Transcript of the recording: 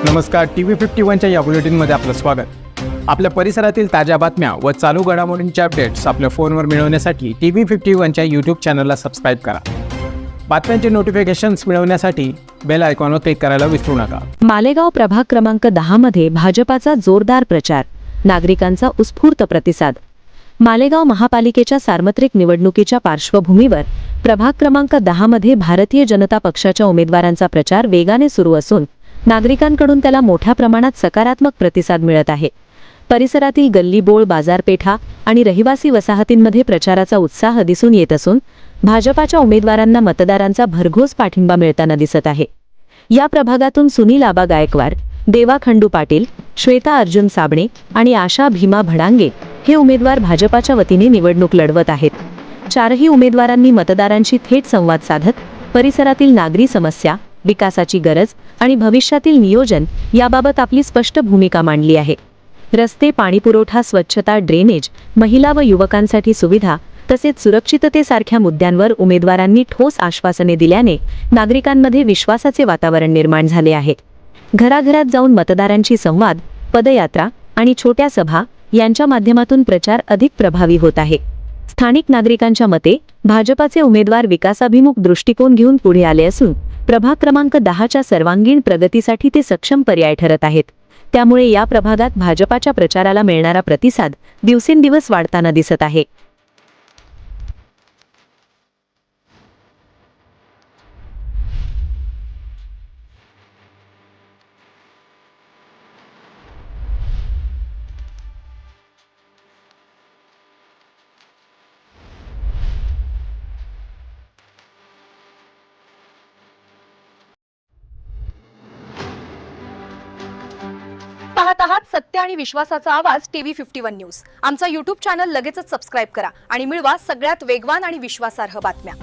नमस्कार, TV51च्या या बुलेटिनमध्ये आपलं स्वागत। आपल्या परिसरातील ताज्या बातम्या व चालू घडामोडींचे अपडेट्स आपल्या फोनवर मिळवण्यासाठी TV51च्या YouTube चॅनलला सबस्क्राईब करा। बातम्यांचे नोटिफिकेशन्स मिळवण्यासाठी बेल आयकॉनवर क्लिक करायला विसरू नका। मालेगाव प्रभाग क्रमांक 10 मध्ये भाजपाचा जोरदार प्रचार, नागरिकांचा उत्स्फूर्त प्रतिसाद। मालेगाव महापालिकेच्या सार्वत्रिक निवडणुकीच्या पार्श्वभूमीवर प्रभाग क्रमांक 10 मध्ये भारतीय जनता पक्षाच्या उमेदवारांचा प्रचार वेगाने सुरू असून नागरिकांकडून त्याला मोठ्या प्रमाणात सकारात्मक प्रतिसाद मिळत आहे। परिसरातील गल्लीबोळ, बाजारपेठा आणि रहिवासी वसाहतींमध्ये प्रचाराचा उत्साह दिसून येत असून भाजपाच्या उमेदवारांना मतदारांचा भरघोस पाठिंबा मिळताना दिसत आहे। या प्रभागातून सुनील आबा गायकवाड, देवा खंडू पाटील, श्वेता अर्जुन साबणे आणि आशा भीमा भडांगे हे उमेदवार भाजपाच्या वतीने निवडणूक लढवत आहेत। चारही उमेदवारांनी मतदारांशी थेट संवाद साधत परिसरातील नागरी समस्या, विकासाची गरज आणि भविष्यातील नियोजन याबाबत आपली स्पष्ट भूमिका मांडली आहे। रस्ते, पाणीपुरवठा, स्वच्छता, ड्रेनेज, महिला व युवकांसाठी सुविधा तसेच सुरक्षिततेसारख्या मुद्द्यांवर उमेदवारांनी ठोस आश्वासने दिल्याने नागरिकांमध्ये विश्वासाचे वातावरण निर्माण झाले आहे। घराघरात जाऊन मतदारांशी संवाद, पदयात्रा आणि छोट्या सभा यांच्या माध्यमातून प्रचार अधिक प्रभावी होत आहे। स्थानिक नागरिकांच्या मते भाजपाचे उमेदवार विकासाभिमुख दृष्टिकोन घेऊन पुढे आले असून प्रभाग क्रमांक 10च्या सर्वांगीण प्रगतीसाठी ते सक्षम पर्याय ठरत आहेत। त्यामुळे या प्रभागात भाजपाच्या प्रचाराला मिळणारा प्रतिसाद दिवसेंदिवस वाढताना दिसत आहे। पाहत आहात सत्य आणि विश्वासाचा आवाज TV51 न्यूज। आमचा YouTube चॅनल लगेचच सबस्क्राइब करा आणि मिळवा सगळ्यात वेगवान आणि विश्वासार्ह बातम्या।